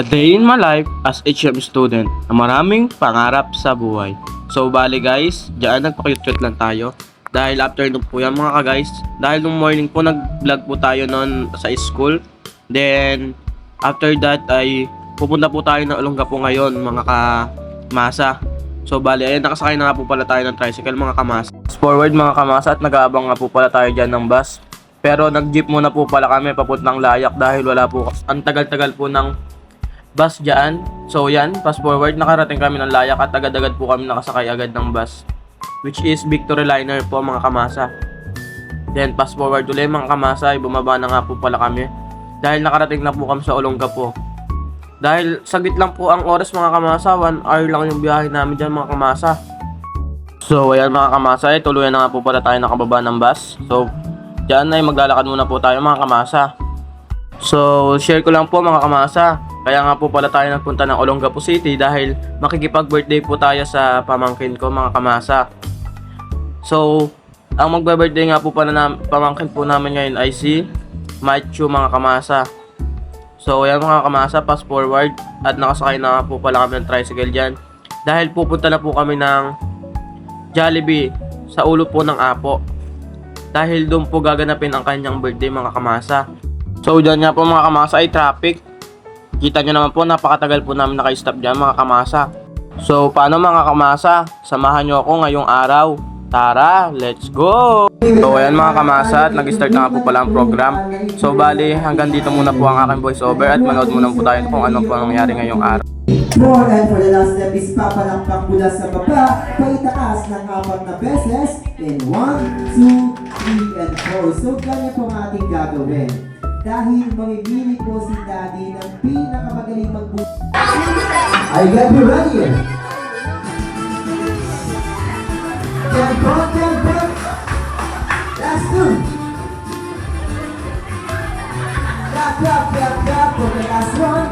Day in my life as HM student na maraming pangarap sa buhay. So bali guys, diyan nagpa-cute lang tayo. Dahil afternoon po yan mga ka-guys. Dahil nung morning po nag-vlog po tayo noon sa school. Then after that ay pupunta po tayo ng Olongapo ngayon mga kamasa. So bali ayun, nakasakay na nga po pala tayo ng tricycle mga kamasa. Fast forward mga kamasa at nag-aabang nga po pala tayo dyan ng bus. Pero nag-jeep muna po pala kami papuntang Layak dahil wala po, ang tagal-tagal po ng bus dyan. So yan, fast forward, nakarating kami ng Layak at agad-agad po kami nakasakay agad ng bus, which is Victory Liner po mga kamasa. Then fast forward ulit mga kamasa, ay bumaba na nga po pala kami dahil nakarating na po kami sa Olongapo. Dahil saglit lang po ang oras mga kamasa, 1 hour lang yung biyahe namin dyan mga kamasa. So ayan mga kamasa, ay tuluyan na nga po pala tayo nakababa ng bus. So dyan ay maglalakad muna po tayo mga kamasa. So share ko lang po mga kamasa, kaya nga po pala tayo nagpunta ng Olongapo City dahil makikipag-birthday po tayo sa pamangkin ko mga kamasa. So ang magbe-birthday nga po pala pamangkin po namin ngayon ay si Matthew mga kamasa. So ayan mga kamasa, fast forward at nakasakay na nga po pala kami ng tricycle dyan dahil pupunta na po kami ng Jollibee sa ulo po ng Apo dahil doon po gaganapin ang kanyang birthday mga kamasa. So dyan nga po mga kamasa ay traffic. Kita nyo naman po, napakatagal po namin naka-stop dyan mga kamasa. So paano mga kamasa, samahan nyo ako ngayong araw. Tara, let's go! So ayan mga kamasa, at nag-start na nga po pala ang program. So bali, hanggang dito muna po ang aking voice over at manood muna po tayo kung ano po ang nangyari ngayong araw. More and for the last step is papalakpak mula sa baba, paitaas ng 4 na beses in 1, 2, 3, and 4. So ganyan po ang ating gagawin. Dahil mamimili po si Daddy ng pinakamagaling magbuhat. I got you ready. Tempo. Last two. Clap for the last one.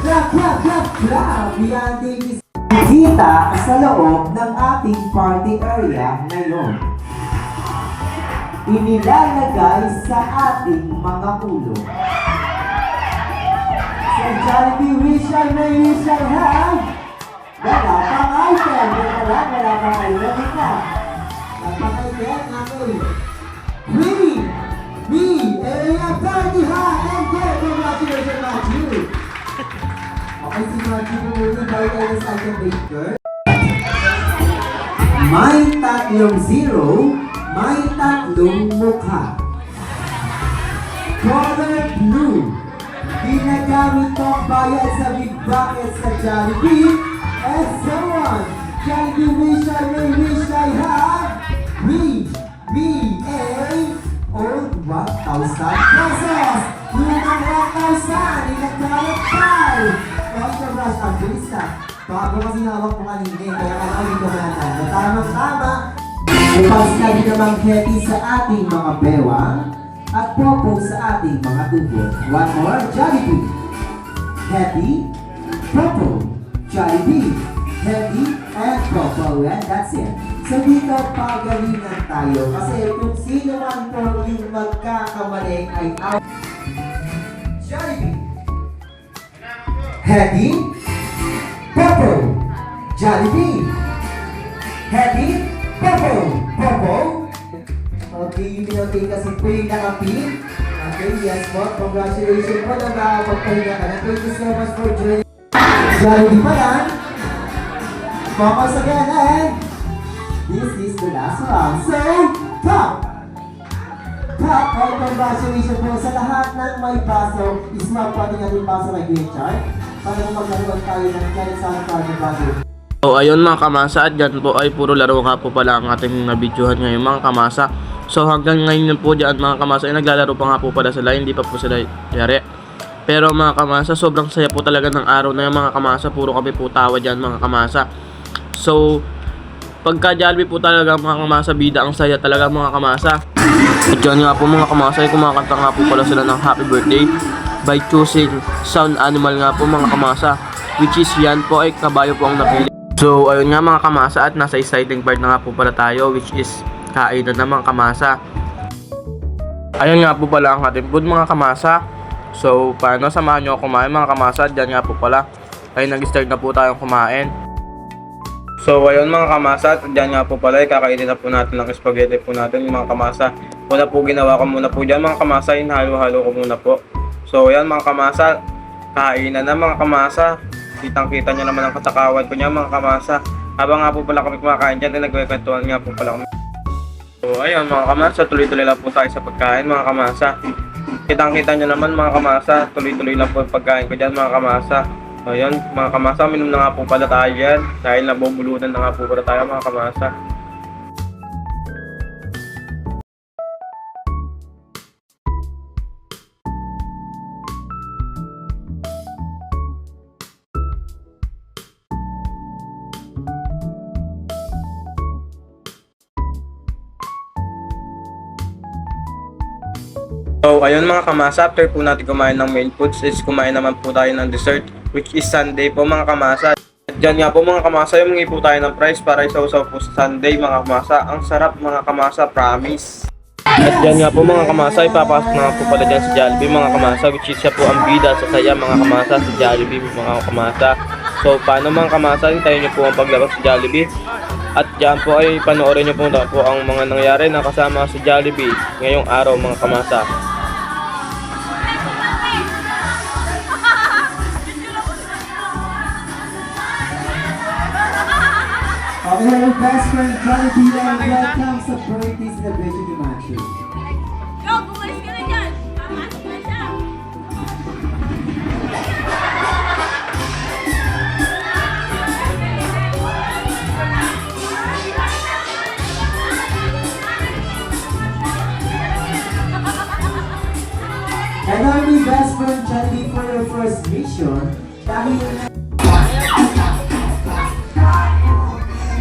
Clap. Yan din kita sa loob ng ating party area ngayon. Inilalagay sa ating mga ulo. Sa Jollibee, we shall have. Wala pang item. Wala pang item na. Napaka-item natin. We, area 30 high and get congratulations, Matthew. Okay, si Matthew muna tayo tayo sa item baker. May 3 zero. May 3 mukha. Color blue. Ginagamit ko bayad sa big bucket sa Jollibee. And so on. Jollibee wish I have. We old 1,000 pesos. Lumang 1,000. Inagkalat tayo. Controversial ang bilis na. Bago kasi hawak ko kanina. Kaya kailangan ko na tama. Upang namang happy sa ating mga bewang at popo sa ating mga tubo. One more, Jollibee. Happy, popo, Jollibee. Happy and popo. And that's it. So dito pagalingan tayo kasi kung sino man po yung magkakamaling ay out. Jollibee. Happy, popo, Jollibee. Happy, Popo. Okay, you pinagay kasi po yung nakapin. Okay, yes po. Congratulations po na makapagpahinga ka na. Thank you so much for joining. Jollibee pa yan. Focus again and this is the last round. So, top! Congratulations po sa lahat ng may baso. Ismap pati nga din baso kay Green Chart. Para magkaroon tayo ng kahit saan party baso. So ayun mga kamasa, at dyan po ay puro laro nga po pala ang ating nabidyohan ngayon mga kamasa. So hanggang ngayon po dyan mga kamasa ay naglalaro pa nga po pala sila, hindi pa po sila yari. Pero mga kamasa, sobrang saya po talaga ng araw na yung mga kamasa, puro kami po tawa dyan mga kamasa. So pagka Jollibee po talaga mga kamasa, bida ang saya talaga mga kamasa. At dyan nga po mga kamasa ay kumakanta nga po pala sila ng happy birthday by choosing sound animal nga po mga kamasa, which is yan po ay kabayo po ang napili. So ayun nga mga kamasa, at nasa exciting part na nga po pala tayo, which is kainan na mga kamasa. Ayun nga po pala ang ating food mga kamasa. So, paano? Samahan nyo ako kumain mga kamasa. Diyan nga po pala ay nag-start na po tayong kumain. So, ayun mga kamasa, diyan nga po pala, kakainin na po natin ng spaghetti po natin mga kamasa. Una po ginawa ko muna po dyan mga kamasa, halo-halo ko muna po. So, ayan mga kamasa, kainan na mga kamasa. Kitang-kita nyo naman ang katakawan ko niya mga kamasa. Habang nga po pala kami kumakain dyan, ay nagkwentuhan nga po pala kami. So, ayun mga kamasa, tuloy-tuloy lang po tayo sa pagkain mga kamasa. Kitang-kita nyo naman mga kamasa, tuloy-tuloy lang po yung pagkain ko dyan mga kamasa. So, ayun mga kamasa, minum na nga po pala tayo dyan dahil nabubulunan na nga po pala tayo mga kamasa. So, ayun mga kamasa, after po natin kumain ng main foods is kumain naman po tayo ng dessert, which is sundae po mga kamasa. At dyan nga po mga kamasa, yung po tayo ng price para isawsaw po sa sundae mga kamasa. Ang sarap mga kamasa, promise. At dyan nga po mga kamasa, ipapasok na nga po pala dyan si Jollibee mga kamasa, which is siya po ang bida sa saya mga kamasa, si Jollibee mga kamasa. So, paano mga kamasa, hintayin nyo po ang paglabas si Jollibee. At dyan po ay panoorin nyo po ang mga nangyari na kasama si Jollibee ngayong araw mga kamasa. Okay, hello best friend Jollibee and welcome sa Birthday Celebration ni Machu. Go, bumalis ka na dyan! Pamasok na siya! And now my best friend Jollibee for your first mission. Dahil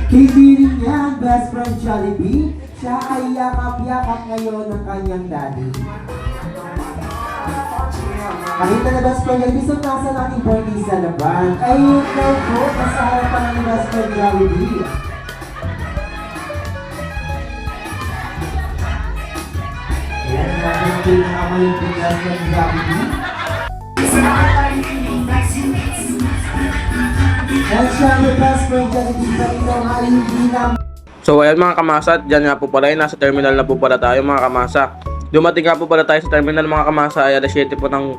kibirin niya ang best friend Jollibee. Siya ay yakap-yakap ngayon ng kanyang daddy. Kahit na best friend Jollibee, so nasa nating birthday celebrant. Ayun daw po, nasa harapan ng best friend Jollibee. Ayan, natin pinakama yung best friend Jollibee. And siya ang best friend Jollibee pa rin ang hindi na. So ayan mga kamasa, dyan nga po pala, nasa terminal na po pala tayo mga kamasa. Dumating nga po pala tayo sa terminal mga kamasa ay alas 7 po ng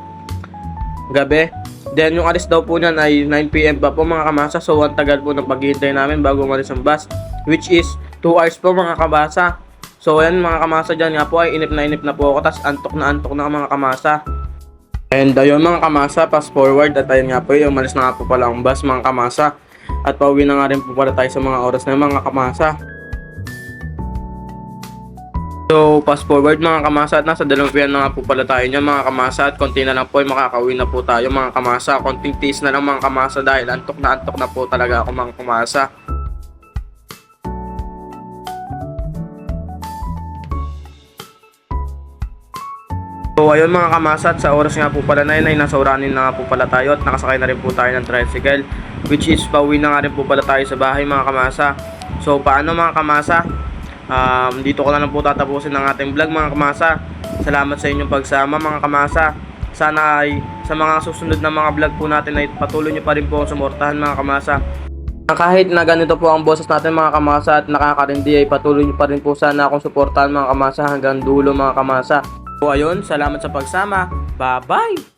gabi. Then yung alis daw po niyan ay 9 PM pa po mga kamasa. So ang tagal po ng paghihintay namin bago umalis ang bus, which is 2 hours po mga kamasa. So ayan mga kamasa, dyan nga po ay inip na po ako, tas antok na mga kamasa. And ayun mga kamasa, fast forward at ayun nga po, umalis na nga po pala ang bus mga kamasa. At pauwi na nga rin po pala tayo sa mga oras na mga kamasa. So, fast forward mga kamasa at nasa 2 PM na nga po pala tayo niya mga kamasa. At konti na lang po ay makakauwi na po tayo mga kamasa. Konting tiis na lang mga kamasa dahil antok na po talaga ako mga kamasa. So ayun mga kamasa, at sa oras nga po pala na yun ay nasa Oranin na nga po pala tayo at nakasakay na rin po tayo ng tricycle, which is pauwi na nga rin po pala tayo sa bahay mga kamasa. So paano mga kamasa, dito ko na lang po tatapusin ang ating vlog mga kamasa. Salamat sa inyong pagsama mga kamasa. Sana ay sa mga susunod na mga vlog po natin ay patuloy nyo pa rin po ang sumortahan mga kamasa. Kahit na ganito po ang boses natin mga kamasa at nakakarindi ay patuloy nyo pa rin po sana akong suportahan mga kamasa hanggang dulo mga kamasa. So ayun, salamat sa pagsama. Bye-bye!